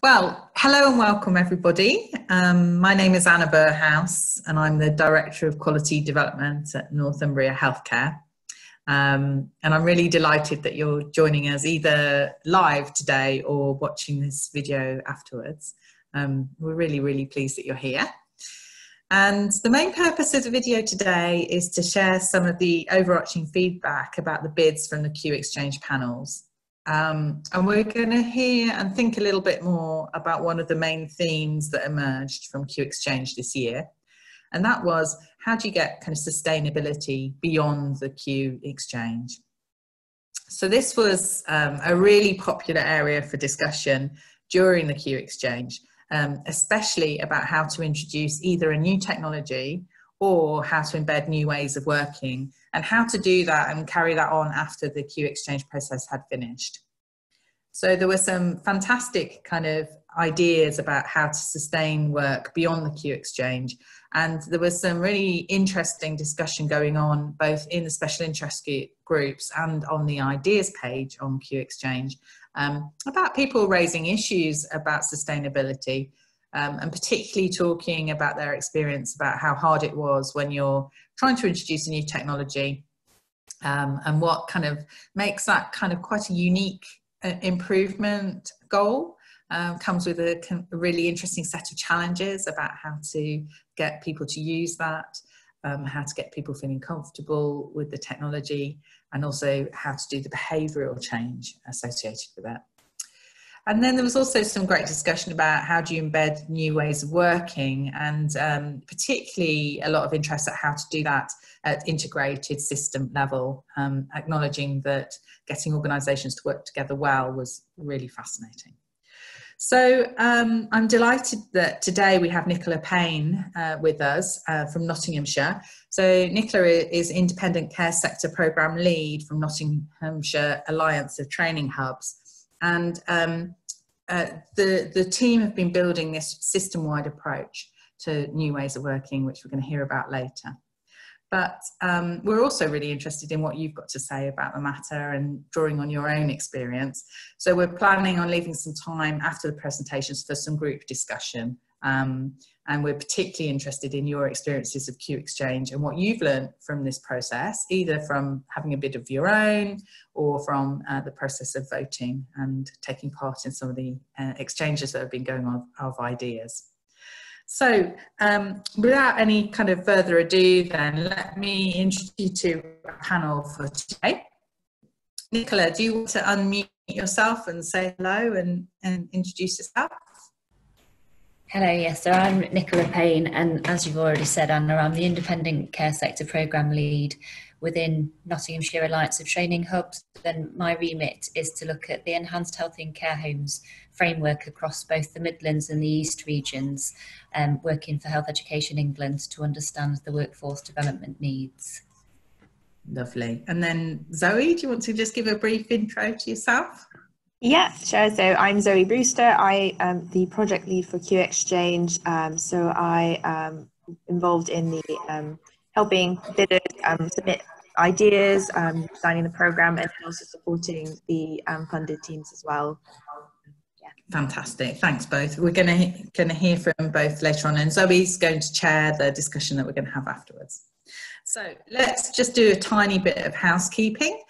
Well, hello and welcome everybody. My name is Anna Burhouse and I'm the Director of Quality Development at Northumbria Healthcare. And I'm really delighted that you're joining us either live today or watching this video afterwards. We're really pleased that you're here. And the main purpose of the video today is to share some of the overarching feedback about the bids from the Q Exchange panels. And we're going to hear and think a little bit more about one of the main themes that emerged from Q Exchange this year. And that was, how do you get kind of sustainability beyond the Q Exchange? So this was a really popular area for discussion during the Q Exchange, especially about how to introduce either a new technology or how to embed new ways of working, and how to do that and carry that on after the Q Exchange process had finished. So there were some fantastic kind of ideas about how to sustain work beyond the Q Exchange, and there was some really interesting discussion going on both in the special interest groups and on the ideas page on Q Exchange about people raising issues about sustainability. And particularly talking about their experience about how hard it was when you're trying to introduce a new technology, and what kind of makes that kind of quite a unique improvement goal. Comes with a really interesting set of challenges about how to get people to use that, how to get people feeling comfortable with the technology, and also how to do the behavioural change associated with that. And then there was also some great discussion about how do you embed new ways of working, and particularly a lot of interest at how to do that at integrated system level, acknowledging that getting organisations to work together well was really fascinating. So I'm delighted that today we have Nicola Payne with us from Nottinghamshire. So Nicola is Independent Care Sector Programme Lead from Nottinghamshire Alliance of Training Hubs. And the team have been building this system-wide approach to new ways of working, which we're going to hear about later. But we're also really interested in what you've got to say about the matter and drawing on your own experience. So we're planning on leaving some time after the presentations for some group discussion. And we're particularly interested in your experiences of Q Exchange and what you've learned from this process, either from having a bit of your own or from the process of voting and taking part in some of the exchanges that have been going on of ideas. So without any kind of further ado, then let me introduce you to our panel for today. Nicola, do you want to unmute yourself and say hello and introduce yourself? Hello, yes, so I'm Nicola Payne, and as you've already said, Anna, I'm the Independent Care Sector Programme Lead within Nottinghamshire Alliance of Training Hubs. And my remit is to look at the Enhanced Health in Care Homes framework across both the Midlands and the East regions, working for Health Education England to understand the workforce development needs. Lovely. And then Zoe, do you want to just give a brief intro to yourself? Yeah, sure. So I'm Zoe Brewster. I am the project lead for Q Exchange. So I am involved in the helping bidders submit ideas, designing the programme, and also supporting the funded teams as well. Yeah. Fantastic. Thanks both. We're going to hear from both later on, and Zoe's going to chair the discussion that we're going to have afterwards. So let's just do a tiny bit of housekeeping.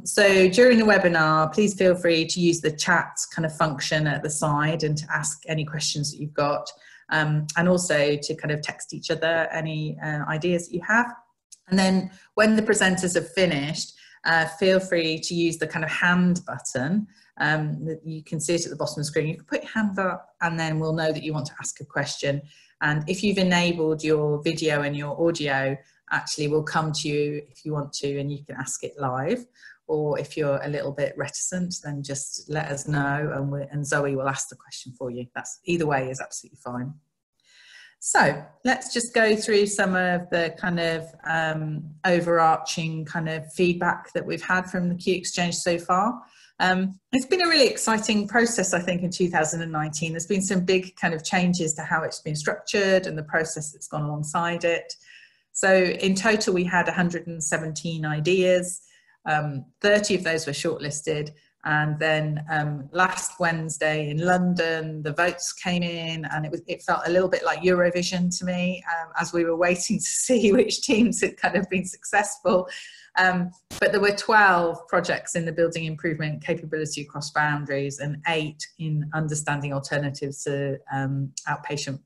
So during the webinar, please feel free to use the chat kind of function at the side and to ask any questions that you've got, and also to kind of text each other any ideas that you have. And then when the presenters have finished, feel free to use the kind of hand button. You can see it at the bottom of the screen. You can put your hand up and then we'll know that you want to ask a question. And if you've enabled your video and your audio, actually we'll come to you if you want to, and you can ask it live. Or if you're a little bit reticent, then just let us know and Zoe will ask the question for you. That's either way is absolutely fine. So let's just go through some of the kind of overarching kind of feedback that we've had from the Q Exchange so far. It's been a really exciting process, I think, in 2019. There's been some big kind of changes to how it's been structured and the process that's gone alongside it. So in total, we had 117 ideas. 30 of those were shortlisted, And then last Wednesday in London, the votes came in, and it felt a little bit like Eurovision to me, as we were waiting to see which teams had kind of been successful. But there were 12 projects in the building improvement capability across boundaries, and 8 in understanding alternatives to outpatient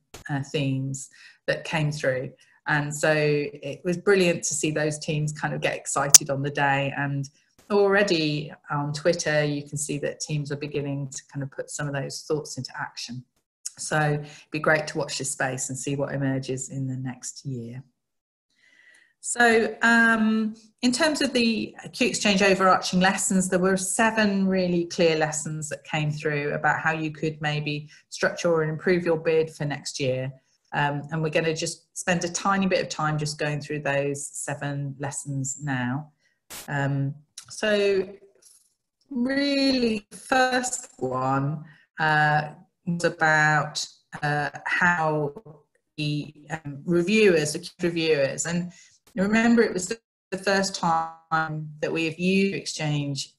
themes that came through. And so it was brilliant to see those teams kind of get excited on the day. And already on Twitter, you can see that teams are beginning to kind of put some of those thoughts into action. So it'd be great to watch this space and see what emerges in the next year. So in terms of the Q Exchange overarching lessons, there were 7 really clear lessons that came through about how you could maybe structure or improve your bid for next year. And we're going to just spend a tiny bit of time just going through those 7 lessons now. So really, first one was about how the reviewers, and remember it was the first time that we have used Exchange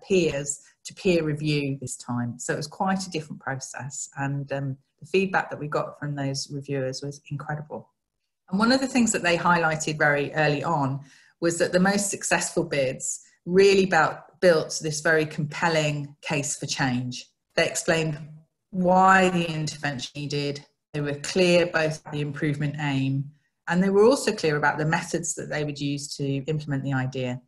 peers to peer review this time. So it was quite a different process, and the feedback that we got from those reviewers was incredible. And one of the things that they highlighted very early on was that the most successful bids really built this very compelling case for change. They explained why the intervention needed. They were clear both about the improvement aim, and they were also clear about the methods that they would use to implement the idea.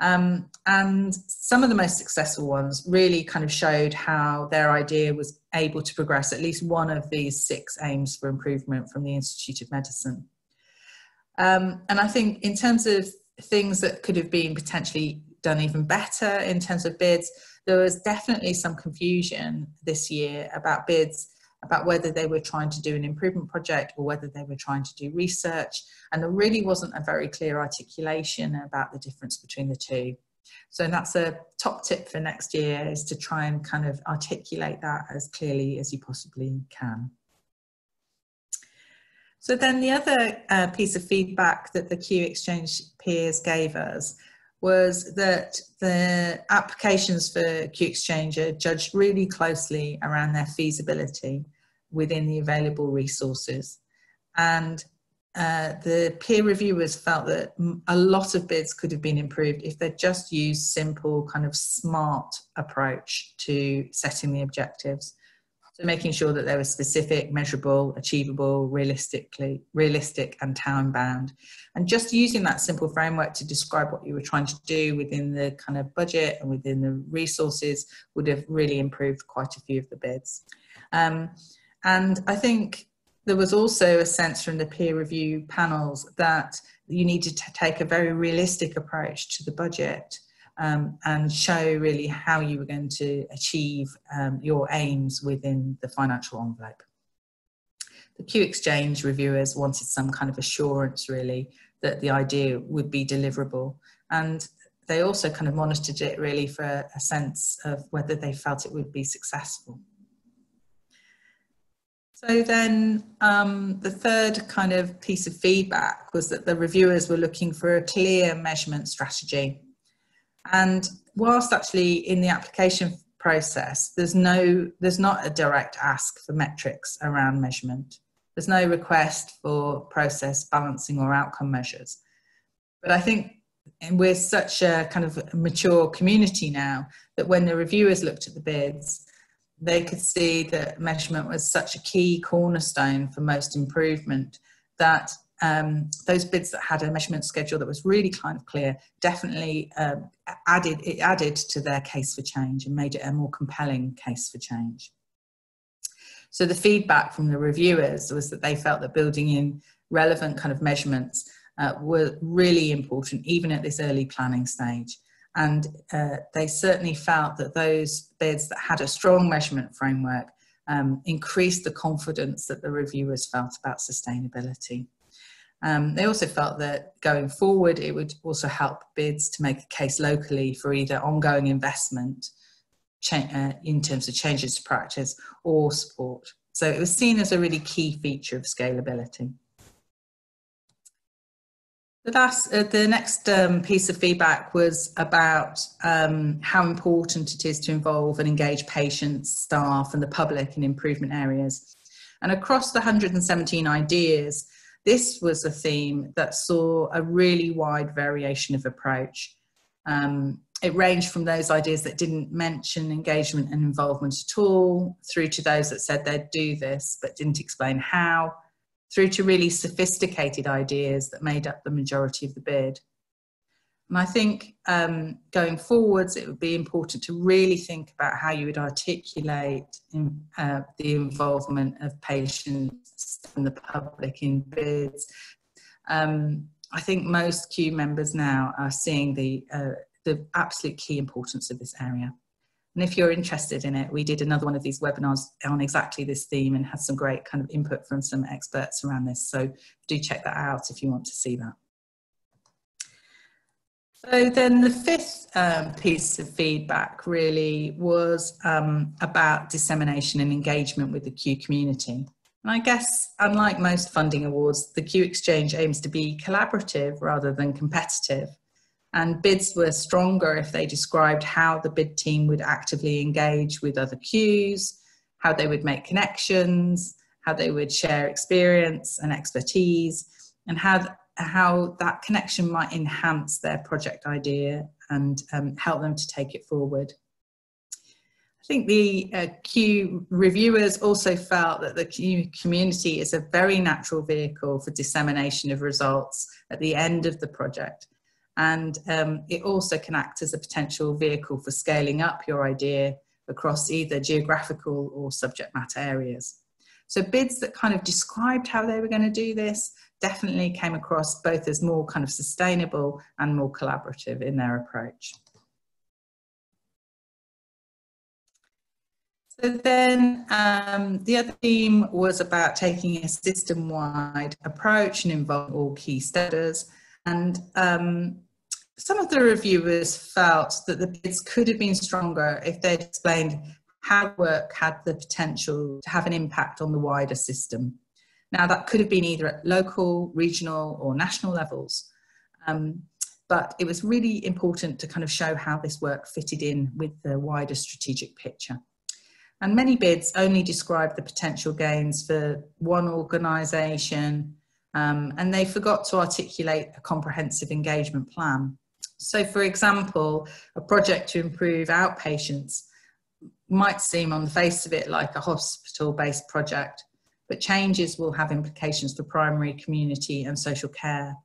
And some of the most successful ones really kind of showed how their idea was able to progress at least one of these 6 aims for improvement from the Institute of Medicine. And I think in terms of things that could have been potentially done even better in terms of bids, there was definitely some confusion this year about bids, about whether they were trying to do an improvement project or whether they were trying to do research. And there really wasn't a very clear articulation about the difference between the two. So that's a top tip for next year, is to try and kind of articulate that as clearly as you possibly can. So then the other piece of feedback that the Q Exchange peers gave us was that the applications for Q Exchange are judged really closely around their feasibility within the available resources. And the peer reviewers felt that a lot of bids could have been improved if they'd just used simple kind of SMART approach to setting the objectives. So making sure that they were specific, measurable, achievable, realistic and time bound. And just using that simple framework to describe what you were trying to do within the kind of budget and within the resources would have really improved quite a few of the bids. And I think there was also a sense from the peer review panels that you needed to take a very realistic approach to the budget and show really how you were going to achieve your aims within the financial envelope. The Q Exchange reviewers wanted some kind of assurance really that the idea would be deliverable, and they also kind of monitored it really for a sense of whether they felt it would be successful. So then the third kind of piece of feedback was that the reviewers were looking for a clear measurement strategy. And whilst actually in the application process, there's not a direct ask for metrics around measurement. There's no request for process balancing or outcome measures. But I think we're such a kind of mature community now that when the reviewers looked at the bids, they could see that measurement was such a key cornerstone for most improvement that those bids that had a measurement schedule that was really kind of clear definitely added to their case for change and made it a more compelling case for change. So the feedback from the reviewers was that they felt that building in relevant kind of measurements were really important, even at this early planning stage. And they certainly felt that those bids that had a strong measurement framework increased the confidence that the reviewers felt about sustainability. They also felt that going forward, it would also help bids to make a case locally for either ongoing investment in terms of changes to practice or support. So it was seen as a really key feature of scalability. The next piece of feedback was about how important it is to involve and engage patients, staff and the public in improvement areas. And across the 117 ideas, this was a theme that saw a really wide variation of approach. It ranged from those ideas that didn't mention engagement and involvement at all, through to those that said they'd do this but didn't explain how, through to really sophisticated ideas that made up the majority of the bid. And I think going forwards, it would be important to really think about how you would articulate the involvement of patients and the public in bids. I think most Q members now are seeing the absolute key importance of this area. And if you're interested in it, we did another one of these webinars on exactly this theme and had some great kind of input from some experts around this. So do check that out if you want to see that. So then the fifth piece of feedback really was about dissemination and engagement with the Q community. And I guess, unlike most funding awards, the Q Exchange aims to be collaborative rather than competitive. And bids were stronger if they described how the bid team would actively engage with other Qs, how they would make connections, how they would share experience and expertise, and how that connection might enhance their project idea and help them to take it forward. I think the Q reviewers also felt that the Q community is a very natural vehicle for dissemination of results at the end of the project. And it also can act as a potential vehicle for scaling up your idea across either geographical or subject matter areas. So bids that kind of described how they were going to do this definitely came across both as more kind of sustainable and more collaborative in their approach. So then the other theme was about taking a system-wide approach and involving all key stakeholders. And some of the reviewers felt that the bids could have been stronger if they'd explained how work had the potential to have an impact on the wider system. Now, that could have been either at local, regional or national levels, but it was really important to kind of show how this work fitted in with the wider strategic picture. And many bids only described the potential gains for one organisation, and they forgot to articulate a comprehensive engagement plan. So, for example, a project to improve outpatients might seem on the face of it like a hospital-based project, but changes will have implications for primary, community and social care.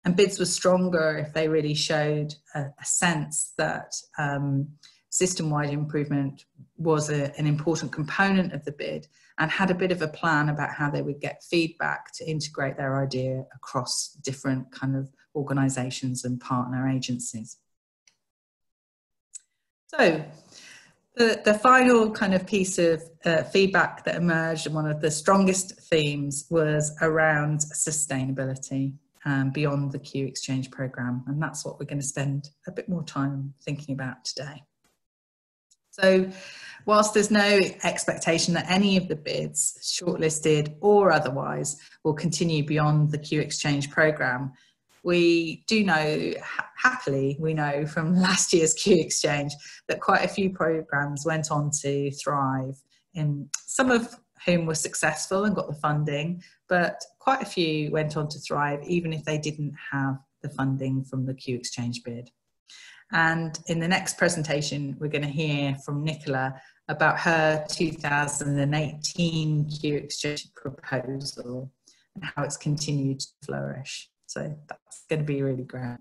And bids were stronger if they really showed a sense that system-wide improvement was an important component of the bid and had a bit of a plan about how they would get feedback to integrate their idea across different kind of organisations and partner agencies. So the final kind of piece of feedback that emerged, and one of the strongest themes, was around sustainability beyond the Q Exchange programme, and that's what we're going to spend a bit more time thinking about today. So whilst there's no expectation that any of the bids, shortlisted or otherwise, will continue beyond the Q Exchange programme, we do know, happily, we know from last year's Q Exchange that quite a few programmes went on to thrive, in some of whom were successful and got the funding, but quite a few went on to thrive even if they didn't have the funding from the Q Exchange bid. And in the next presentation, we're going to hear from Nicola about her 2018 Q Exchange proposal and how it's continued to flourish. So that's going to be really great.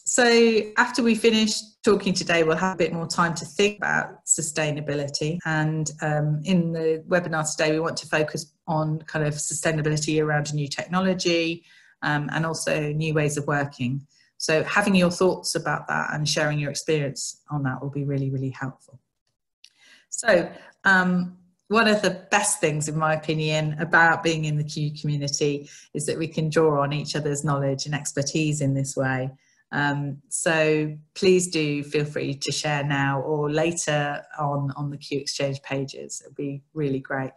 So after we finish talking today, we'll have a bit more time to think about sustainability. And in the webinar today, we want to focus on kind of sustainability around new technology and also new ways of working. So having your thoughts about that and sharing your experience on that will be really, really helpful. So one of the best things, in my opinion, about being in the Q community is that we can draw on each other's knowledge and expertise in this way. So please do feel free to share now or later on the Q Exchange pages. It'd be really great.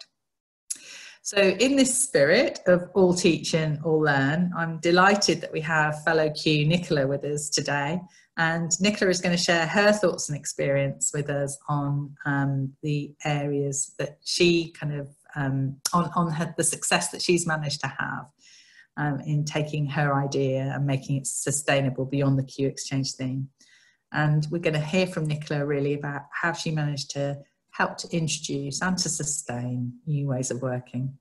So in this spirit of all teach and all learn, I'm delighted that we have fellow Q Nicola with us today. And Nicola is going to share her thoughts and experience with us on the areas that she kind of, the success that she's managed to have in taking her idea and making it sustainable beyond the Q Exchange theme. And we're going to hear from Nicola really about how she managed to help to introduce and to sustain new ways of working.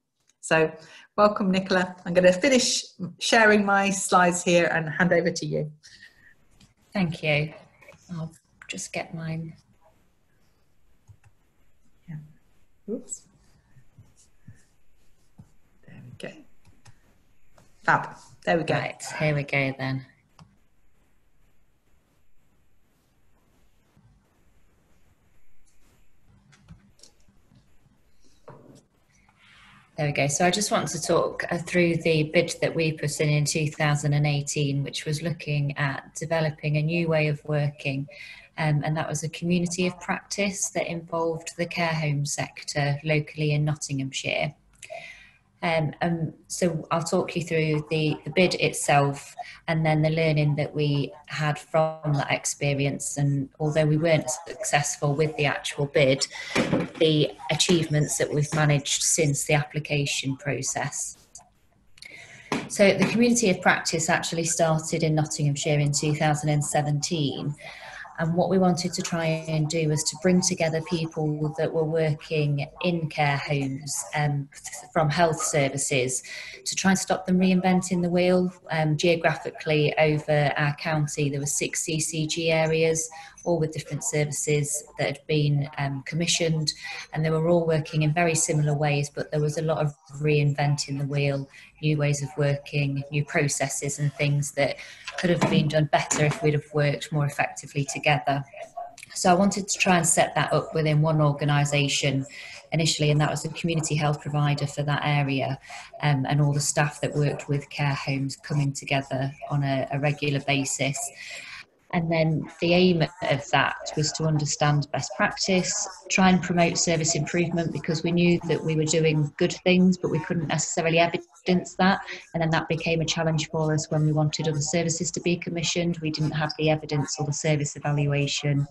So welcome, Nicola. I'm going to finish sharing my slides here and hand over to you. Thank you. I'll just get mine. Yeah. Oops. There we go. Fab. There we go. Right, here we go then. There we go. So I just want to talk through the bid that we put in 2018, which was looking at developing a new way of working. And that was a community of practice that involved the care home sector locally in Nottinghamshire. So I'll talk you through the bid itself and then the learning that we had from that experience. And although we weren't successful with the actual bid, the achievements that we've managed since the application process. So the community of practice actually started in Nottinghamshire in 2017. And what we wanted to try and do was to bring together people that were working in care homes from health services to try and stop them reinventing the wheel. Geographically over our county, there were 6 CCG areas, all with different services that had been commissioned, and they were all working in very similar ways, but there was a lot of reinventing the wheel, new ways of working, new processes and things that could have been done better if we'd have worked more effectively together. So I wanted to try and set that up within one organisation initially, and that was the community health provider for that area, and all the staff that worked with care homes coming together on a regular basis. And then the aim of that was to understand best practice, try and promote service improvement, because we knew that we were doing good things, but we couldn't necessarily evidence that. And then that became a challenge for us when we wanted other services to be commissioned. We didn't have the evidence or the service evaluation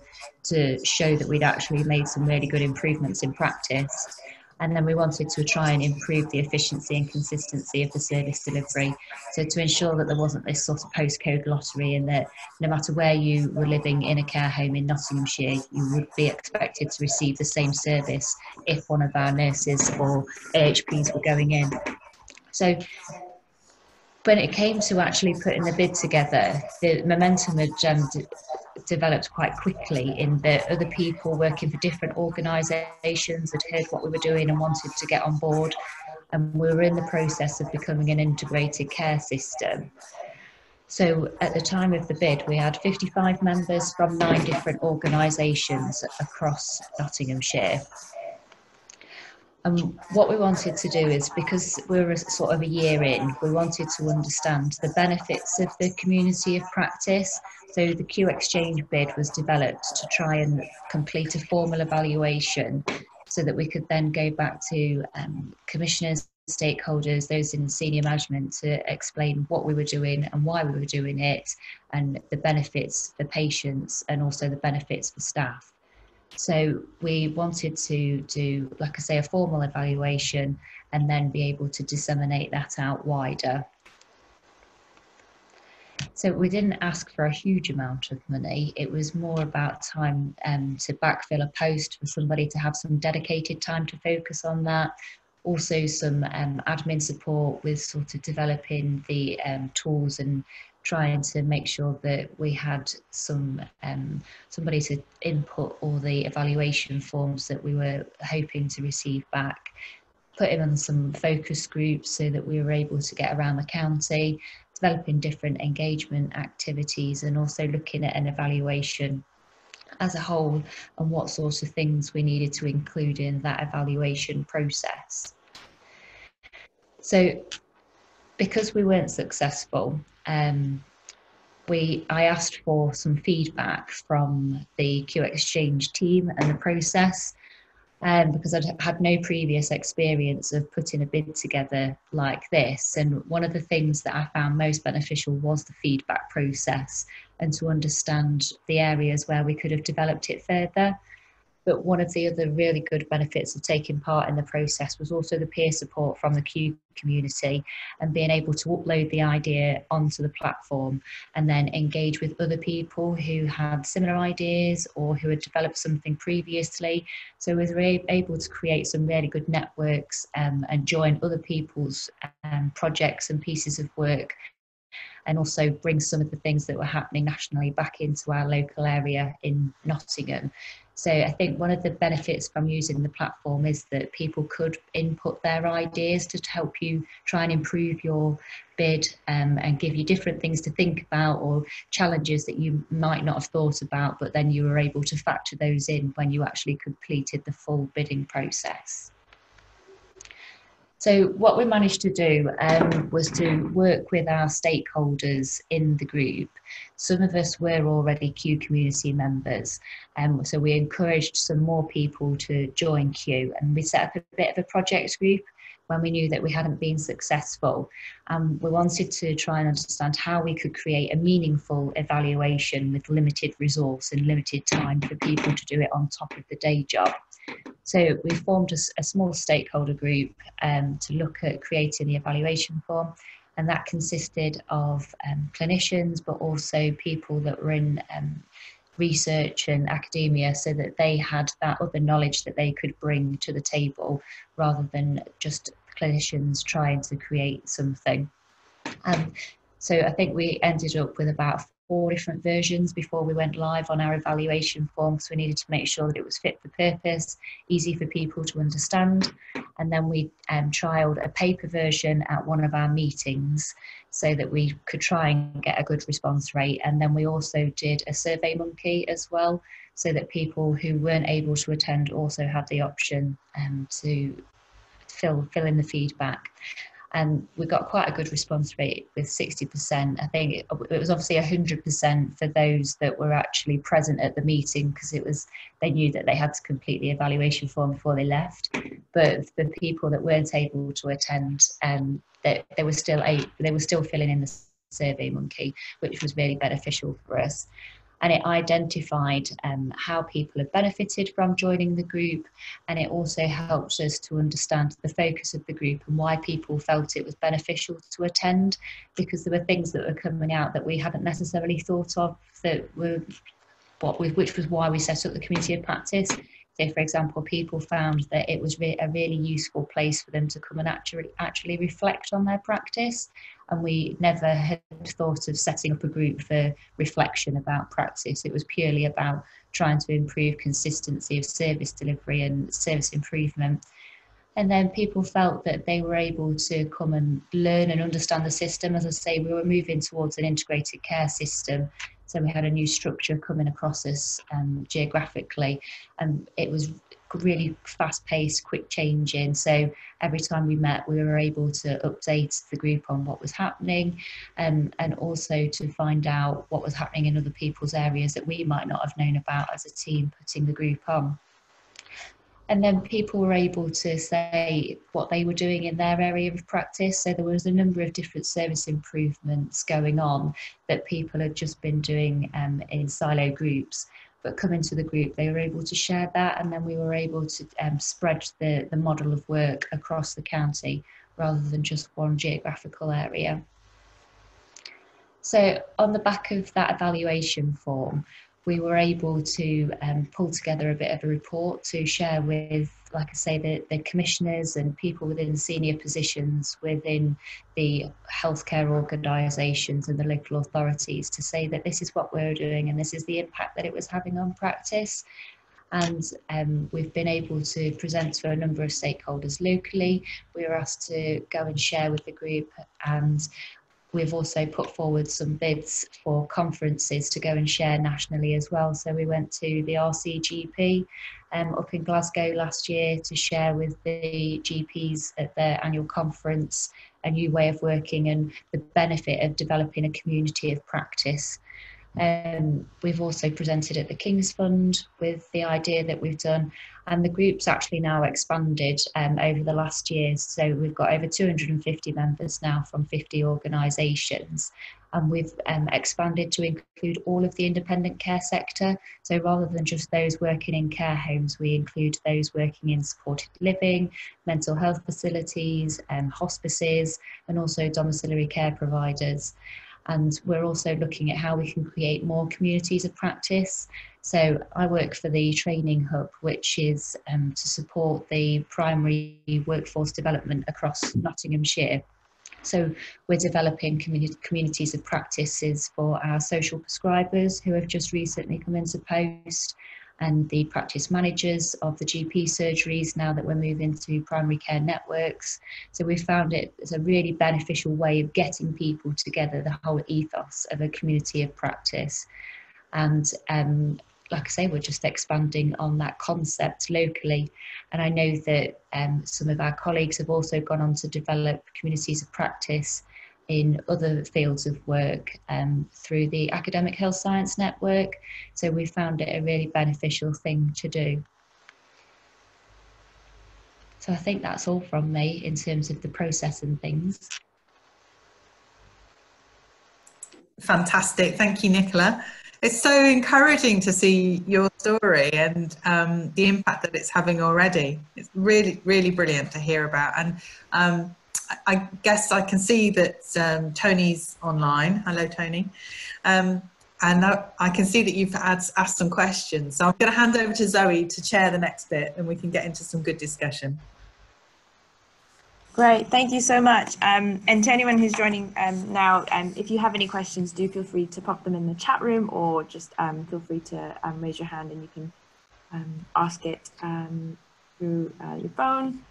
to show that we'd actually made some really good improvements in practice. And then we wanted to try and improve the efficiency and consistency of the service delivery. So to ensure that there wasn't this sort of postcode lottery, and that no matter where you were living in a care home in Nottinghamshire, you would be expected to receive the same service if one of our nurses or AHPs were going in. So when it came to actually putting the bid together, the momentum had developed quite quickly, in that other people working for different organisations had heard what we were doing and wanted to get on board, and we were in the process of becoming an integrated care system. So at the time of the bid, we had 55 members from 9 different organisations across Nottinghamshire. And what we wanted to do is, because we were sort of a year in, we wanted to understand the benefits of the community of practice. So the Q Exchange bid was developed to try and complete a formal evaluation, so that we could then go back to commissioners, stakeholders, those in senior management, to explain what we were doing and why we were doing it, and the benefits for patients and also the benefits for staff. So we wanted to do, like I say, a formal evaluation and then be able to disseminate that out wider. So we didn't ask for a huge amount of money. It was more about time to backfill a post for somebody to have some dedicated time to focus on that. Also some admin support with sort of developing the tools and trying to make sure that we had some somebody to input all the evaluation forms that we were hoping to receive back, putting on some focus groups so that we were able to get around the county, developing different engagement activities, and also looking at an evaluation as a whole and what sorts of things we needed to include in that evaluation process. So because we weren't successful, I asked for some feedback from the Q Exchange team and the process. because I'd had no previous experience of putting a bid together like this. And one of the things that I found most beneficial was the feedback process, and to understand the areas where we could have developed it further. But one of the other really good benefits of taking part in the process was also the peer support from the Q community, and being able to upload the idea onto the platform and then engage with other people who had similar ideas or who had developed something previously. So we were able to create some really good networks and join other people's projects and pieces of work, and also bring some of the things that were happening nationally back into our local area in Nottingham. So I think one of the benefits from using the platform is that people could input their ideas to help you try and improve your bid, and give you different things to think about, or challenges that you might not have thought about, but then you were able to factor those in when you actually completed the full bidding process. So what we managed to do was to work with our stakeholders in the group. Some of us were already Q community members, so we encouraged some more people to join Q, and we set up a bit of a project group when we knew that we hadn't been successful. We wanted to try and understand how we could create a meaningful evaluation with limited resource and limited time for people to do it on top of the day job. So we formed a small stakeholder group to look at creating the evaluation form, and that consisted of clinicians, but also people that were in research and academia, so that they had that other knowledge that they could bring to the table, rather than just clinicians trying to create something. So I think we ended up with about 4 different versions before we went live on our evaluation form, so we needed to make sure that it was fit for purpose, easy for people to understand. And then we trialled a paper version at one of our meetings so that we could try and get a good response rate. And then we also did a survey monkey as well, so that people who weren't able to attend also had the option to fill in the feedback. And we got quite a good response rate with 60%. I think it was obviously 100% for those that were actually present at the meeting, because they knew that they had to complete the evaluation form before they left. But the people that weren't able to attend, they were still filling in the survey monkey, which was really beneficial for us. And it identified how people have benefited from joining the group, and it also helped us to understand the focus of the group and why people felt it was beneficial to attend, because there were things that were coming out that we hadn't necessarily thought of, which was why we set up the community of practice. So, for example, people found that it was a really useful place for them to come and actually reflect on their practice. And we never had thought of setting up a group for reflection about practice. It was purely about trying to improve consistency of service delivery and service improvement. And then people felt that they were able to come and learn and understand the system. As I say, we were moving towards an integrated care system. So we had a new structure coming across us geographically, and it was really fast-paced, quick changing. So every time we met, we were able to update the group on what was happening, and also to find out what was happening in other people's areas that we might not have known about as a team putting the group on. And then people were able to say what they were doing in their area of practice. So there was a number of different service improvements going on that people had just been doing in silo groups. But coming to the group, they were able to share that, and then we were able to spread the model of work across the county rather than just one geographical area. So on the back of that evaluation form, we were able to pull together a bit of a report to share with, like I say, the commissioners and people within senior positions within the healthcare organisations and the local authorities, to say that this is what we're doing and this is the impact that it was having on practice. And we've been able to present to a number of stakeholders locally. We were asked to go and share with the group, and we've also put forward some bids for conferences to go and share nationally as well. So we went to the RCGP up in Glasgow last year to share with the GPs at their annual conference a new way of working and the benefit of developing a community of practice. We've also presented at the King's Fund with the idea that we've done, and the group's actually now expanded over the last year. So we've got over 250 members now from 50 organisations, and we've expanded to include all of the independent care sector. So rather than just those working in care homes, we include those working in supported living, mental health facilities, hospices, and also domiciliary care providers. And we're also looking at how we can create more communities of practice. So I work for the Training Hub, which is to support the primary workforce development across Nottinghamshire. So we're developing communities of practices for our social prescribers who have just recently come into post, and the practice managers of the GP surgeries now that we're moving to primary care networks. So we found it as a really beneficial way of getting people together, the whole ethos of a community of practice. And like I say, we're just expanding on that concept locally. And I know that some of our colleagues have also gone on to develop communities of practice in other fields of work through the Academic Health Science Network. So we found it a really beneficial thing to do. So I think that's all from me in terms of the process and things. Fantastic, thank you, Nicola. It's so encouraging to see your story and the impact that it's having already. It's really, really brilliant to hear about. And I guess I can see that Tony's online. Hello, Tony. And I can see that you've asked some questions. So I'm going to hand over to Zoe to chair the next bit, and we can get into some good discussion. Great, thank you so much. And to anyone who's joining now, if you have any questions, do feel free to pop them in the chat room, or just feel free to raise your hand and you can ask it through your phone.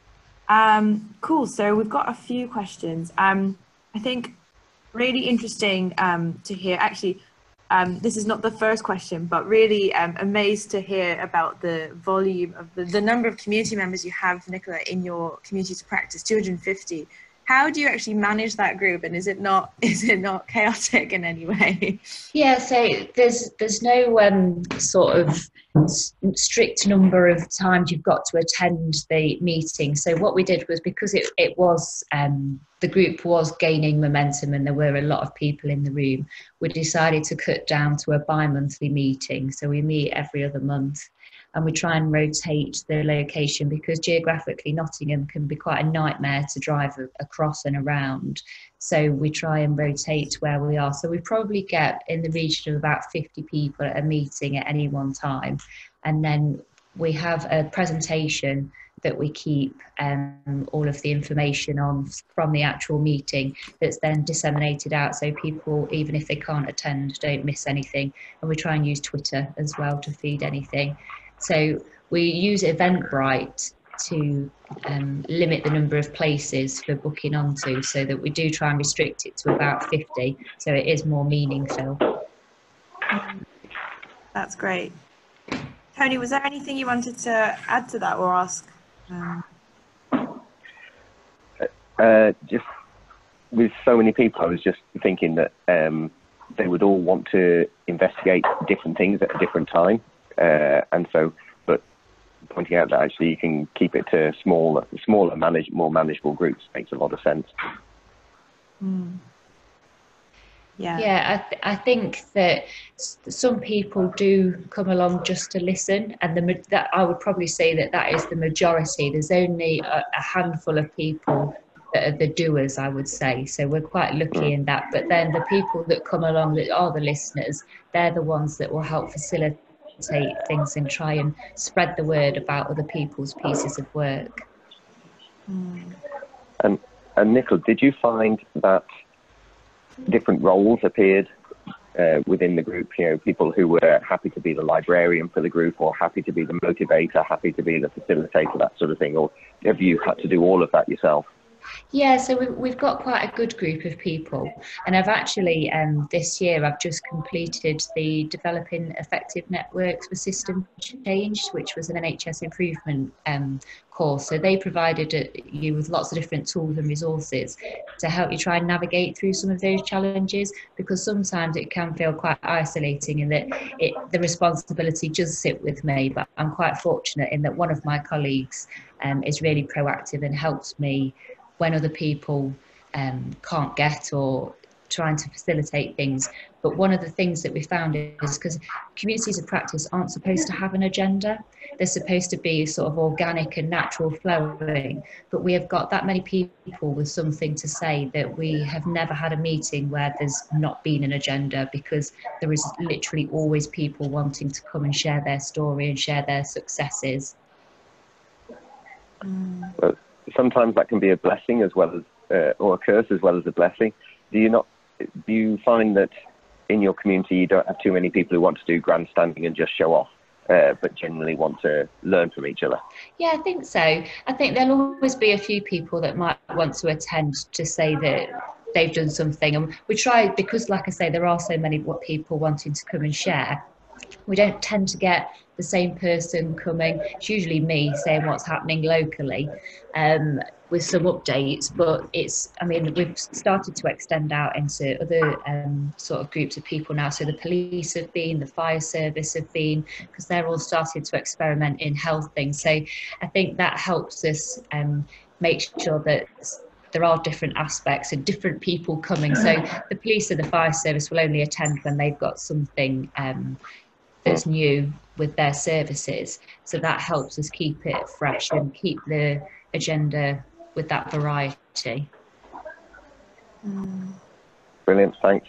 Cool, so we've got a few questions. I think really interesting to hear, actually, this is not the first question, but really amazed to hear about the volume of the number of community members you have, Nicola, in your communities of practice, 250. How do you actually manage that group, and is it not chaotic in any way? Yeah, so there's no sort of strict number of times you've got to attend the meeting. So what we did was, because it was the group was gaining momentum and there were a lot of people in the room, we decided to cut down to a bi-monthly meeting. So we meet every other month, and we try and rotate the location, because geographically Nottingham can be quite a nightmare to drive across and around. So we try and rotate where we are. So we probably get in the region of about 50 people at a meeting at any one time. And then we have a presentation that we keep all of the information on from the actual meeting, that's then disseminated out, so people, even if they can't attend, don't miss anything. And we try and use Twitter as well to feed anything. So we use Eventbrite to limit the number of places for booking onto, so that we do try and restrict it to about 50, so it is more meaningful. That's great. Tony, was there anything you wanted to add to that or ask? Just with so many people, I was just thinking that they would all want to investigate different things at a different time, and so, but pointing out that actually you can keep it to smaller, more manageable groups makes a lot of sense. Mm. Yeah, I think that some people do come along just to listen, and that I would probably say that is the majority. There's only a handful of people that are the doers, I would say. So we're quite lucky in that. But then the people that come along that are the listeners, they're the ones that will help facilitate things and try and spread the word about other people's pieces of work. And Nicola, did you find that different roles appeared within the group? You know, people who were happy to be the librarian for the group, or happy to be the motivator, happy to be the facilitator, that sort of thing, or have you had to do all of that yourself? Yeah, so we've got quite a good group of people, and I've actually this year I've just completed the Developing Effective Networks for System Change, which was an NHS improvement course. So they provided you with lots of different tools and resources to help you try and navigate through some of those challenges, because sometimes it can feel quite isolating in that the responsibility does sit with me, but I'm quite fortunate in that one of my colleagues is really proactive and helps me when other people can't get, or trying to facilitate things. But one of the things that we found is because communities of practice aren't supposed to have an agenda, they're supposed to be sort of organic and natural flowing, but we have got that many people with something to say that we have never had a meeting where there's not been an agenda, because there is literally always people wanting to come and share their story and share their successes. But sometimes that can be a blessing as well as, or a curse as well as a blessing. Do you find that in your community you don't have too many people who want to do grandstanding and just show off, but genuinely want to learn from each other? Yeah, I think so. I think there'll always be a few people that might want to attend to say that they've done something, and we try, because like I say, there are so many people wanting to come and share. We don't tend to get the same person coming. It's usually me saying what's happening locally, with some updates, but we've started to extend out into other sort of groups of people now. So the police have been, the fire service have been, because they're all starting to experiment in health things. So I think that helps us make sure that there are different aspects and different people coming. So the police and the fire service will only attend when they've got something that's new with their services. So that helps us keep it fresh and keep the agenda with that variety. Brilliant, thanks.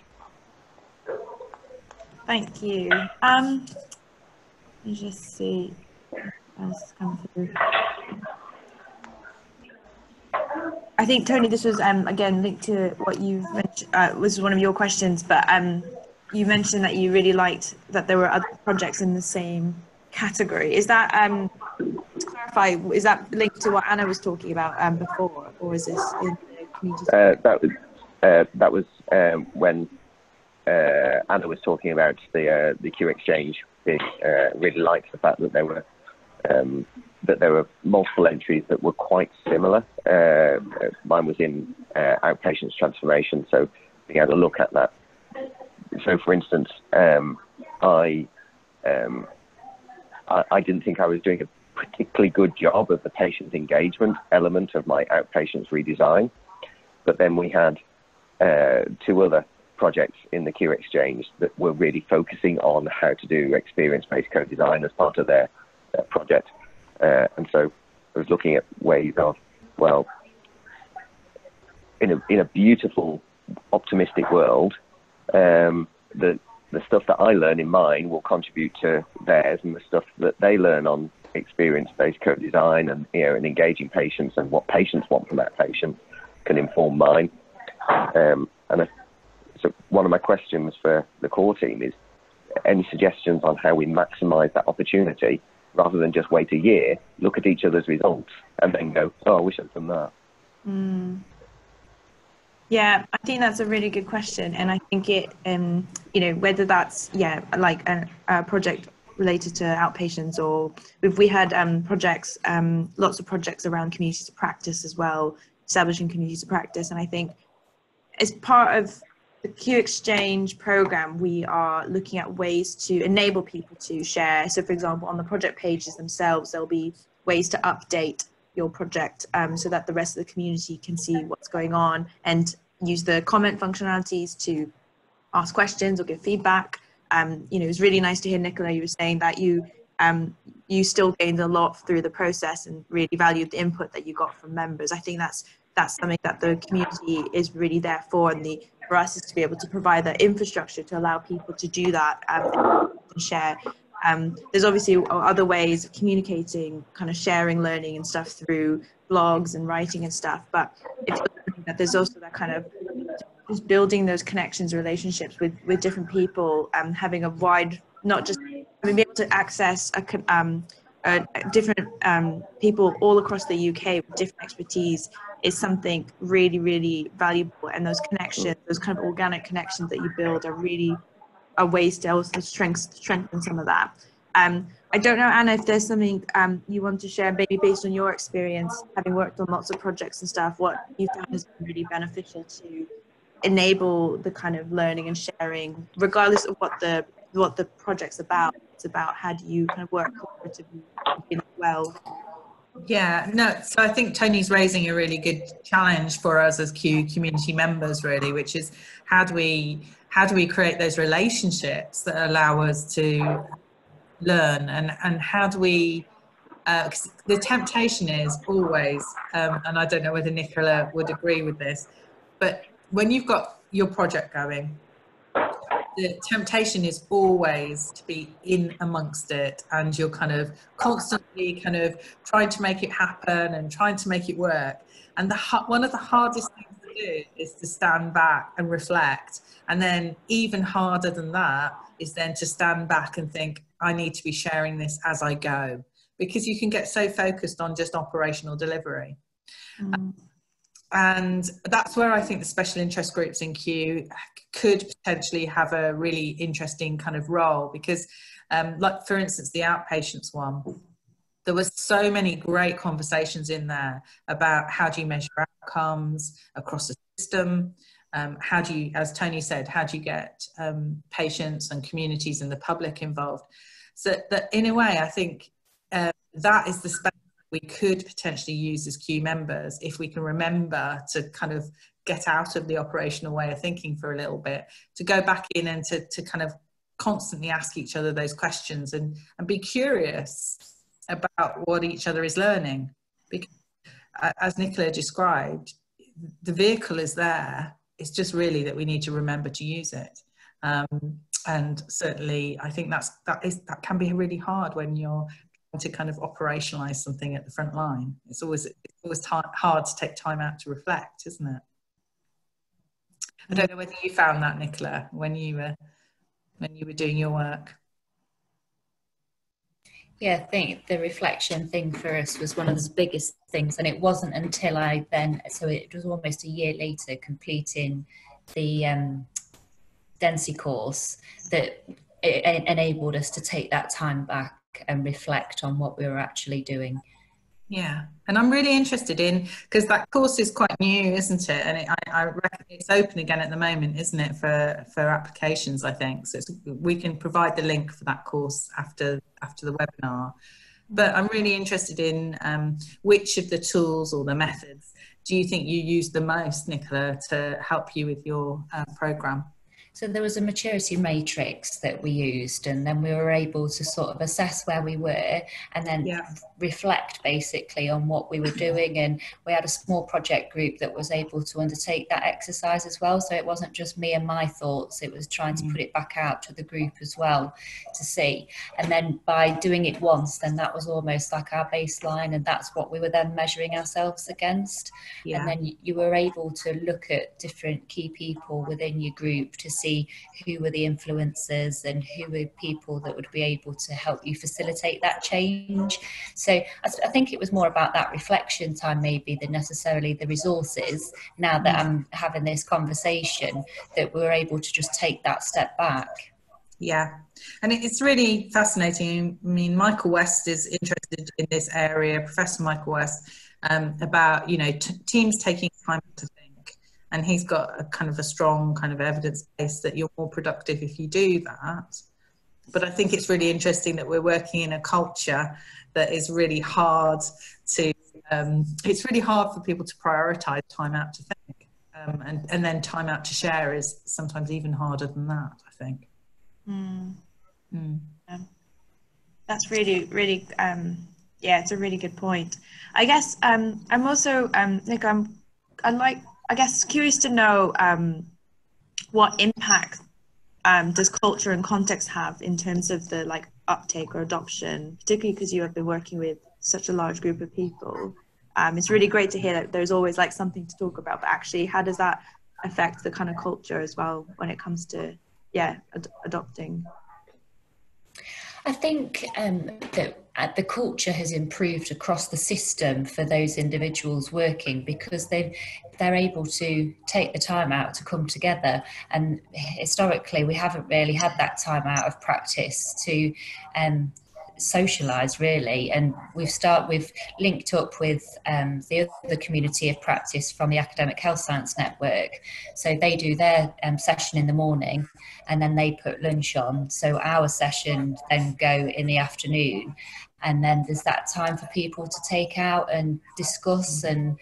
Thank you. Let me just see. Come through. I think, Tony, this was again linked to what you've mentioned, was one of your questions, but you mentioned that you really liked that there were other projects in the same category. Is that, to clarify, is that linked to what Anna was talking about before, or is this in the community? That was when Anna was talking about the Q Exchange. Really liked the fact that there were multiple entries that were quite similar. Mine was in outpatients transformation, so being able to look at that. So, for instance, I didn't think I was doing a particularly good job of the patient engagement element of my outpatients redesign, but then we had two other projects in the Q Exchange that were really focusing on how to do experience-based co-design as part of their project. And so I was looking at ways of, well, in a beautiful, optimistic world, the stuff that I learn in mine will contribute to theirs, and the stuff that they learn on experience-based co-design and and engaging patients and what patients want from that patient can inform mine. So one of my questions for the core team is any suggestions on how we maximise that opportunity, rather than just wait a year, look at each other's results, and then go, oh, I wish I'd done that. Yeah, I think that's a really good question, and I think it, whether that's like a project related to outpatients, or if we had projects, lots of projects around communities of practice as well, establishing communities of practice, and I think as part of the Q Exchange program, we are looking at ways to enable people to share. So, for example, on the project pages themselves, there'll be ways to update your project so that the rest of the community can see what's going on, and use the comment functionalities to ask questions or give feedback. It was really nice to hear, Nicola, you were saying that you still gained a lot through the process and really valued the input that you got from members. I think that's something that the community is really there for, and for us is to be able to provide that infrastructure to allow people to do that and share. There's obviously other ways of communicating, kind of sharing learning and stuff through blogs and writing and stuff, but that there's also that kind of just building those connections, relationships with different people, having a wide, not just being able to access different people all across the UK with different expertise is something really, really valuable. And those connections, those kind of organic connections that you build are ways to also strengthen some of that. I don't know, Anna, if there's something you want to share, maybe based on your experience, having worked on lots of projects and stuff, what you found has been really beneficial to enable the kind of learning and sharing, regardless of what the project's about. It's about how do you kind of work collaboratively well. Yeah, no, so I think Tony's raising a really good challenge for us as community members, really, which is how do we create those relationships that allow us to learn, and how do we, 'cause the temptation is always, and I don't know whether Nicola would agree with this, but when you've got your project going, the temptation is always to be in amongst it, and you're kind of constantly kind of trying to make it happen and trying to make it work. And one of the hardest things to do is to stand back and reflect. And then even harder than that is then to stand back and think, I need to be sharing this as I go, because you can get so focused on just operational delivery. And that's where I think the special interest groups in Q could potentially have a really interesting kind of role, because like, for instance, the outpatients one, there was so many great conversations in there about how do you measure outcomes across the system, how do you, as Tony said, how do you get patients and communities and the public involved. So that in a way, I think that is the space we could potentially use as Q members, if we can remember to kind of get out of the operational way of thinking for a little bit, to go back in and to kind of constantly ask each other those questions and be curious about what each other is learning. Because as Nicola described, the vehicle is there. It's just really that we need to remember to use it. And certainly I think that can be really hard when you're to kind of operationalize something at the front line. It's always hard to take time out to reflect, isn't it? I don't know whether you found that, Nicola, when you were doing your work. Yeah, I think the reflection thing for us was one of the biggest things, and it wasn't until I then, so it was almost a year later, completing the Densey course, that it enabled us to take that time back and reflect on what we were actually doing. Yeah, and I'm really interested in, because that course is quite new, isn't it? And I reckon it's open again at the moment, isn't it, for applications, I think. So we can provide the link for that course after the webinar. But I'm really interested in which of the tools or the methods do you think you use the most, Nicola, to help you with your programme? So there was a maturity matrix that we used, and then we were able to sort of assess where we were and then reflect basically on what we were doing. And we had a small project group that was able to undertake that exercise as well. So it wasn't just me and my thoughts, it was trying to put it back out to the group as well to see. And then by doing it once, then that was almost like our baseline, and that's what we were then measuring ourselves against. And then you were able to look at different key people within your group to see who were the influencers and who were people that would be able to help you facilitate that change. So I think it was more about that reflection time maybe than necessarily the resources. Now that I'm having this conversation, that we were able to just take that step back. Yeah, and it's really fascinating. I mean, Michael West is interested in this area, Professor Michael West, about, you know, teams taking time to think. And he's got a kind of a strong kind of evidence base that you're more productive if you do that. But I think it's really interesting that we're working in a culture that is really hard to, it's really hard for people to prioritise time out to think. And then time out to share is sometimes even harder than that, I think. That's really, really, yeah, it's a really good point. I guess I'm also, Nick, I guess curious to know what impact does culture and context have in terms of the like uptake or adoption, particularly because you have been working with such a large group of people. It's really great to hear that there's always like something to talk about, but actually how does that affect the kind of culture as well when it comes to adopting? I think that the culture has improved across the system for those individuals working, because they're able to take the time out to come together. And historically, we haven't really had that time out of practice to socialise really, and we've linked up with the other community of practice from the Academic Health Science Network. So they do their session in the morning, and then they put lunch on, so our session then go in the afternoon, and then there's that time for people to take out and discuss. And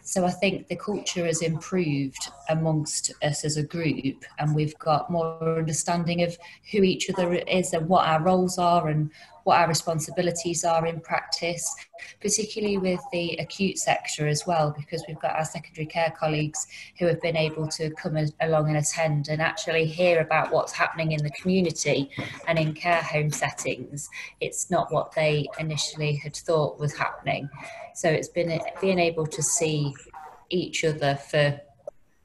so I think the culture has improved amongst us as a group, and we've got more understanding of who each other is and what our roles are and what our responsibilities are in practice, particularly with the acute sector as well, because we've got our secondary care colleagues who have been able to come along and attend and actually hear about what's happening in the community and in care home settings. It's not what they initially had thought was happening. So it's been being able to see each other for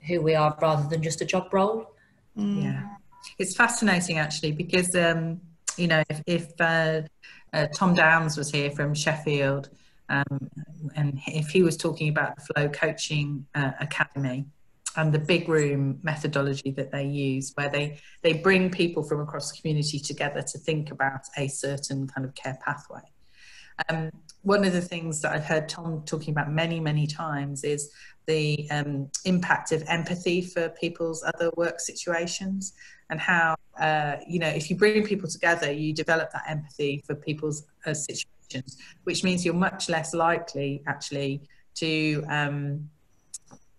who we are rather than just a job role. Yeah, it's fascinating actually, because you know, if Tom Downs was here from Sheffield, and if he was talking about the Flow Coaching Academy and the big room methodology that they use, where they bring people from across the community together to think about a certain kind of care pathway. One of the things that I've heard Tom talking about many, many times is the impact of empathy for people's other work situations, and how, you know, if you bring people together, you develop that empathy for people's situations, which means you're much less likely actually to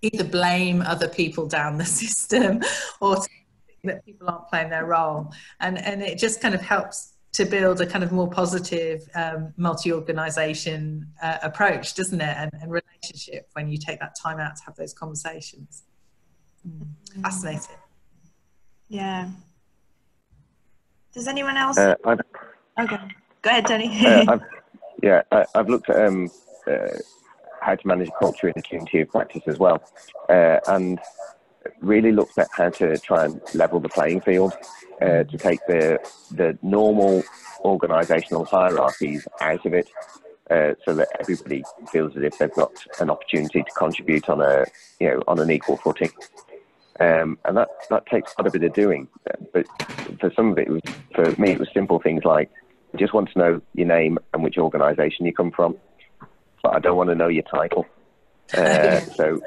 either blame other people down the system or to think that people aren't playing their role. And it just kind of helps to build a kind of more positive multi-organisation approach, doesn't it? And relationship, when you take that time out to have those conversations. Fascinating. Yeah. Does anyone else? Okay. Go ahead, Tony. I've looked at how to manage culture in a community of practice as well, and really looked at how to try and level the playing field, to take the normal organisational hierarchies out of it, so that everybody feels as if they've got an opportunity to contribute on an equal footing. And that takes quite a bit of doing, but for some of it, for me, it was simple things like, I just want to know your name and which organisation you come from, but I don't want to know your title. So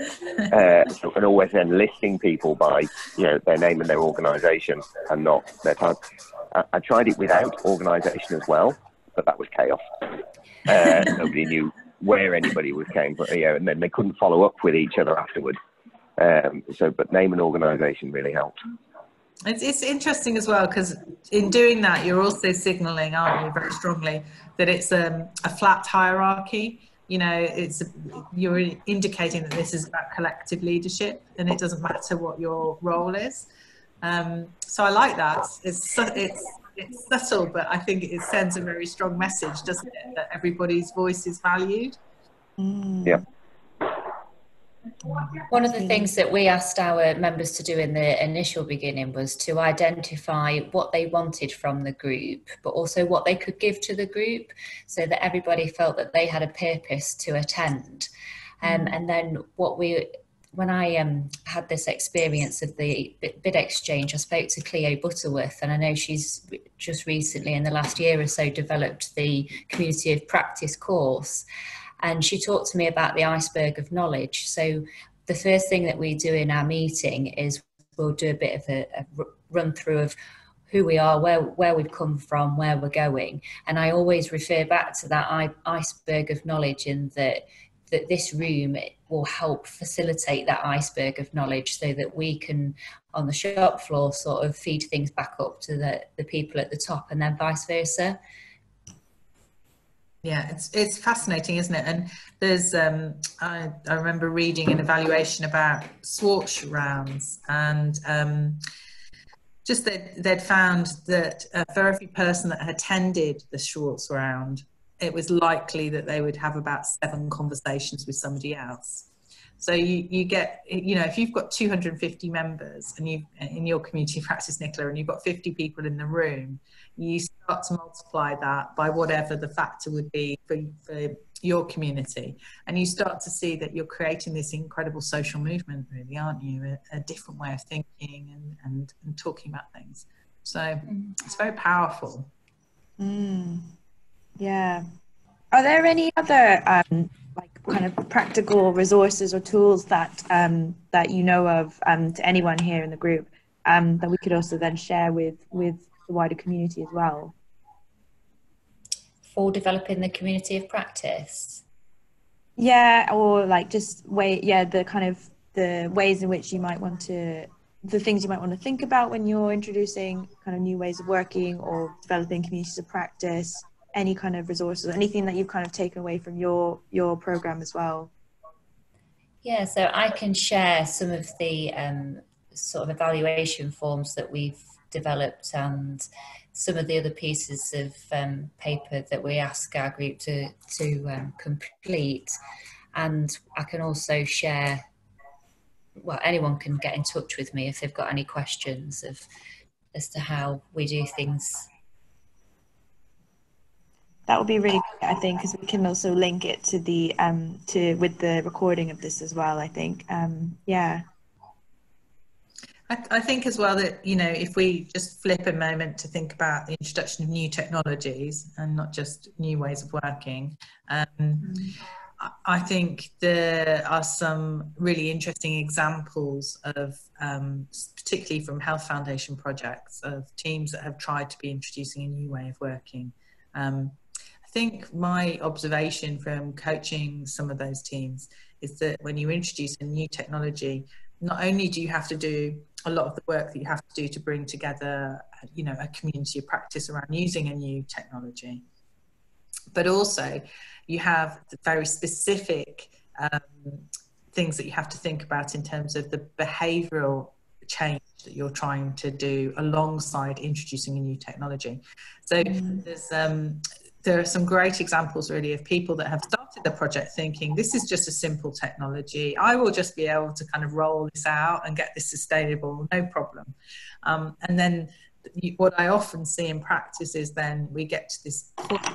and always then listing people by their name and their organisation and not their title. I tried it without organisation as well, but that was chaos. Nobody knew where anybody came from, and then they couldn't follow up with each other afterwards. But name and organisation really helped. It's interesting as well, because in doing that, you're also signalling, aren't you, very strongly, that it's a flat hierarchy. You're indicating that this is about collective leadership, and it doesn't matter what your role is. So I like that. It's subtle, but I think it sends a very strong message, doesn't it, that everybody's voice is valued. Yeah. One of the things that we asked our members to do in the initial beginning was to identify what they wanted from the group, but also what they could give to the group, so that everybody felt that they had a purpose to attend. And then when I had this experience of the bid exchange, I spoke to Cleo Butterworth, and I know she's just recently, in the last year or so, developed the Community of Practice course. And she talked to me about the Iceberg of Knowledge. So the first thing that we do in our meeting is we'll do a bit of a run through of who we are, where we've come from, where we're going. And I always refer back to that Iceberg of Knowledge, in that this room will help facilitate that iceberg of knowledge, so that we can, on the shop floor, sort of feed things back up to the people at the top, and then vice versa. Yeah, it's fascinating, isn't it? And there's I remember reading an evaluation about Swartz rounds, and just they'd found that for every person that had attended the Swartz round, it was likely that they would have about 7 conversations with somebody else. So you get, you know, if you've got 250 members and you in your community practice, Nicola, and you've got 50 people in the room, you start to multiply that by whatever the factor would be for your community, and you start to see that you're creating this incredible social movement, really, aren't you? A different way of thinking and talking about things. So it's very powerful. Yeah. Are there any other like kind of practical resources or tools that that you know of to anyone here in the group that we could also then share with the wider community as well? For developing the community of practice? Yeah, or like just the kind of the ways in which you might want to, the things you might want to think about when you're introducing kind of new ways of working or developing communities of practice, any kind of resources, anything that you've kind of taken away from your program as well. Yeah, so I can share some of the sort of evaluation forms that we've developed and some of the other pieces of paper that we ask our group to complete. And I can also share, well, anyone can get in touch with me if they've got any questions as to how we do things. That would be really great, I think, because we can also link it to the with the recording of this as well, I think. Yeah. I think as well that, you know, if we just flip a moment to think about the introduction of new technologies and not just new ways of working, I think there are some really interesting examples of, particularly from Health Foundation projects, of teams that have tried to be introducing a new way of working. I think my observation from coaching some of those teams is that when you introduce a new technology, not only do you have to do a lot of the work that you have to do to bring together, you know, a community of practice around using a new technology, but also you have the very specific things that you have to think about in terms of the behavioural change that you're trying to do alongside introducing a new technology. So there are some great examples really of people that have started the project thinking this is just a simple technology, I will just be able to kind of roll this out and get this sustainable, no problem. And then what I often see in practice is then we get to this point,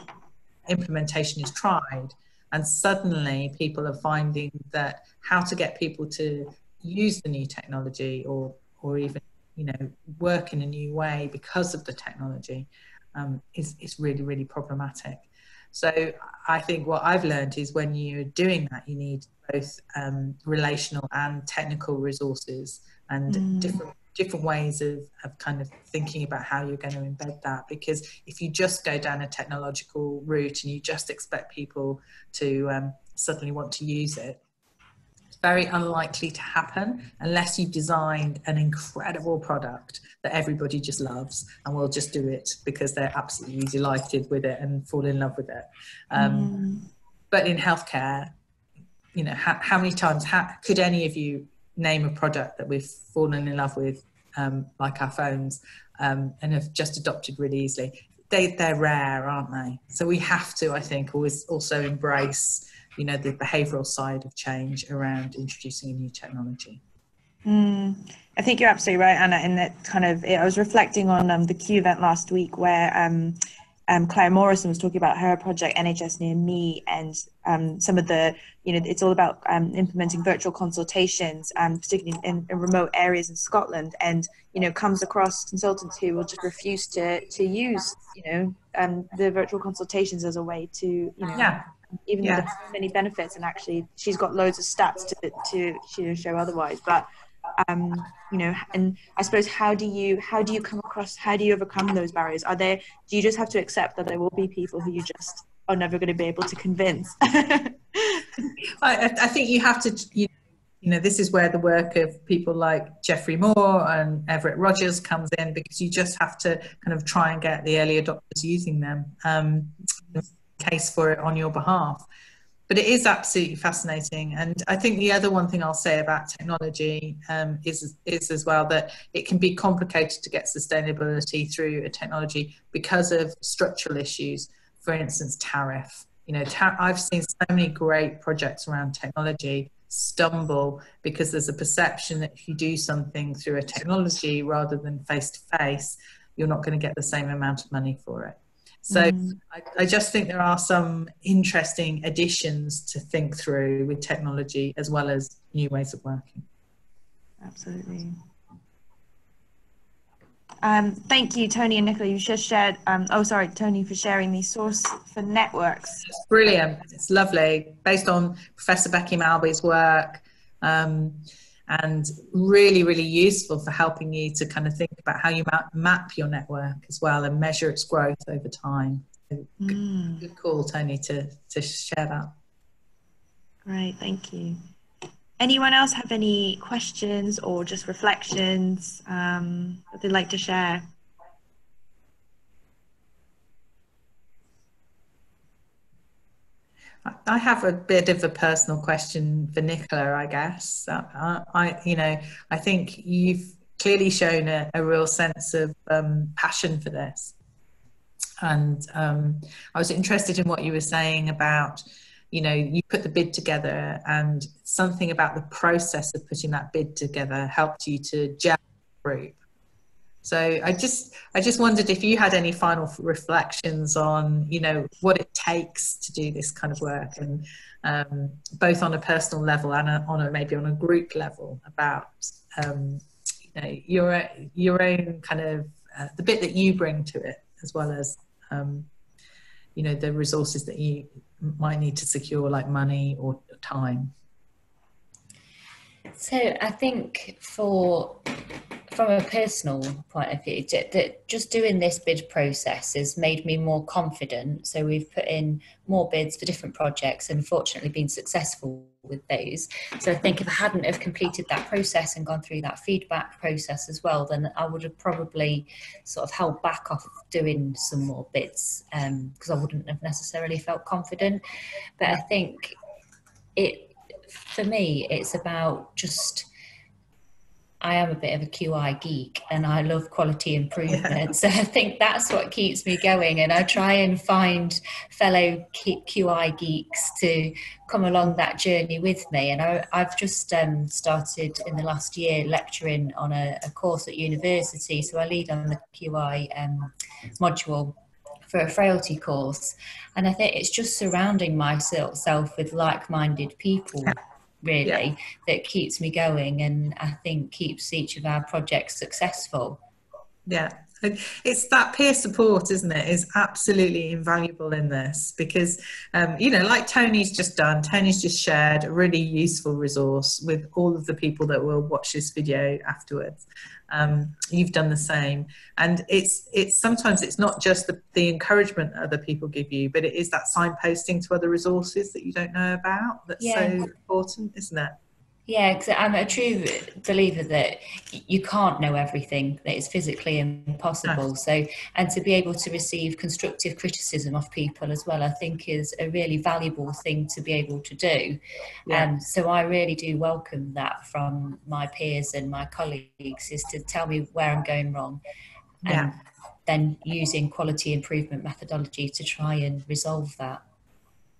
implementation is tried, and suddenly people are finding that how to get people to use the new technology or even, you know, work in a new way because of the technology is really, really problematic. So I think what I've learned is when you're doing that, you need both relational and technical resources and different ways of kind of thinking about how you're going to embed that. Because if you just go down a technological route and you just expect people to suddenly want to use it, very unlikely to happen unless you've designed an incredible product that everybody just loves and will just do it because they're absolutely delighted with it and fall in love with it. But in healthcare, you know, how many times could any of you name a product that we've fallen in love with, like our phones, and have just adopted really easily? They're rare, aren't they? So we have to, I think, always also embrace, you know, the behavioural side of change around introducing a new technology. I think you're absolutely right, Anna, in that kind of, I was reflecting on the Q event last week where Claire Morrison was talking about her project NHS Near Me, and some of the, you know, it's all about implementing virtual consultations, particularly in remote areas in Scotland, and, you know, comes across consultants who will just refuse to use, you know, the virtual consultations as a way to, you know, even though there's so many benefits, and actually she's got loads of stats to show otherwise, but you know, and I suppose how do you overcome those barriers? Do you just have to accept that there will be people who you just are never going to be able to convince? I think you have to, you know, this is where the work of people like Geoffrey Moore and Everett Rogers comes in, because you just have to kind of try and get the early adopters using them, case for it on your behalf. But it is absolutely fascinating. And I think the other one thing I'll say about technology is as well that it can be complicated to get sustainability through a technology because of structural issues. For instance, tariff. You know, I've seen so many great projects around technology stumble because there's a perception that if you do something through a technology rather than face to face, you're not going to get the same amount of money for it. So I just think there are some interesting additions to think through with technology as well as new ways of working. Absolutely. Thank you, Tony and Nicola. You just shared, Tony, for sharing the source for networks. It's brilliant. It's lovely. Based on Professor Becky Malby's work, and really, really useful for helping you to kind of think about how you map your network as well and measure its growth over time. So good call, Tony, to share that. Great, thank you. Anyone else have any questions or just reflections that they'd like to share? I have a bit of a personal question for Nicola, I guess. I think you've clearly shown a real sense of passion for this. And I was interested in what you were saying about, you put the bid together and something about the process of putting that bid together helped you to gel the group. So I just wondered if you had any final reflections on, what it takes to do this kind of work, and both on a personal level and maybe on a group level about, your own kind of the bit that you bring to it, as well as, the resources that you might need to secure, like money or time. So I think from a personal point of view, that just doing this bid process has made me more confident. So we've put in more bids for different projects and fortunately been successful with those. So I think if I hadn't have completed that process and gone through that feedback process as well, then I would have probably sort of held back off doing some more bids because I wouldn't have necessarily felt confident. But I think for me, it's about just, I am a bit of a QI geek and I love quality improvement. Yeah. So I think that's what keeps me going. And I try and find fellow QI geeks to come along that journey with me. And I've just started in the last year lecturing on a course at university. So I lead on the QI module for a frailty course. And I think it's just surrounding myself with like-minded people, really, that keeps me going, and I think keeps each of our projects successful. Yeah, it's that peer support, isn't it, is absolutely invaluable in this, because like Tony's just shared a really useful resource with all of the people that will watch this video afterwards. You've done the same, and it's sometimes it's not just the encouragement that other people give you, but it is that signposting to other resources that you don't know about that's so important, isn't it? Yeah, because I'm a true believer that you can't know everything, that it's physically impossible. So, and to be able to receive constructive criticism of people as well, I think is a really valuable thing to be able to do. So I really do welcome that from my peers and my colleagues, is to tell me where I'm going wrong, and then using quality improvement methodology to try and resolve that.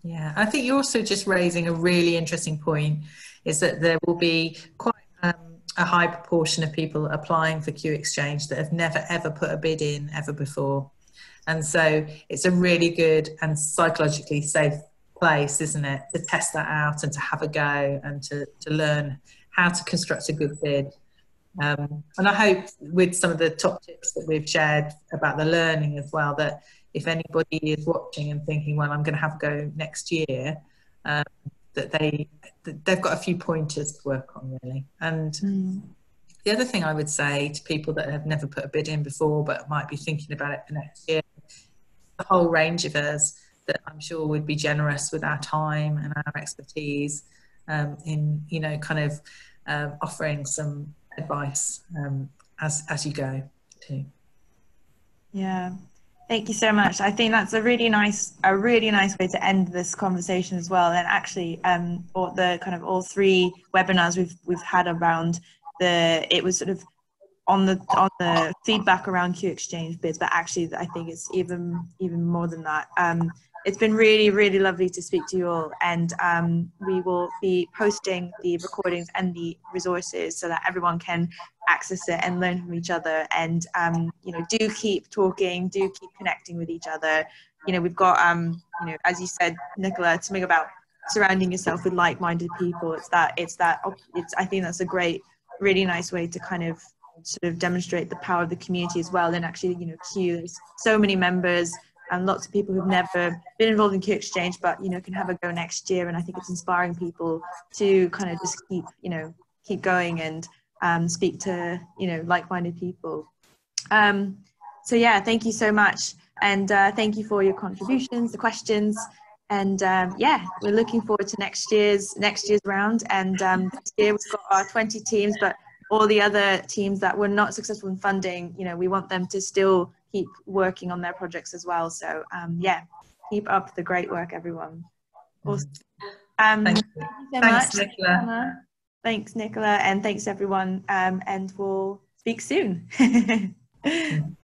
Yeah, I think you're also just raising a really interesting point, is that there will be quite a high proportion of people applying for Q Exchange that have never ever put a bid in ever before. And so it's a really good and psychologically safe place, isn't it, to test that out and to have a go and to learn how to construct a good bid. And I hope with some of the top tips that we've shared about the learning as well, that if anybody is watching and thinking, well, I'm going to have a go next year, that they've got a few pointers to work on, really. And the other thing I would say to people that have never put a bid in before but might be thinking about it for next year, the whole range of us that I'm sure would be generous with our time and our expertise in, offering some advice as you go too. Yeah. Thank you so much. I think that's a really nice way to end this conversation as well. And actually, all three webinars we've had around it was sort of on the feedback around Q Exchange bids, but actually I think it's even more than that. it's been really, really lovely to speak to you all, and we will be posting the recordings and the resources so that everyone can access it and learn from each other. And you know, do keep talking, do keep connecting with each other. You know, we've got you know, as you said, Nicola, something about surrounding yourself with like-minded people. I think that's a great, really nice way to kind of sort of demonstrate the power of the community as well. And actually, you know, Q, there's so many members and lots of people who've never been involved in Q Exchange, but, you know, can have a go next year. And I think it's inspiring people to kind of just keep, you know, keep going and speak to, you know, like-minded people. So yeah, thank you so much. And thank you for your contributions, the questions. And yeah, we're looking forward to next year's round. And this year we've got our 20 teams, but all the other teams that were not successful in funding, you know, we want them to still keep working on their projects as well. So yeah, keep up the great work, everyone. Awesome. Thank you so much, Nicola. Thanks, Nicola, and thanks everyone. And we'll speak soon.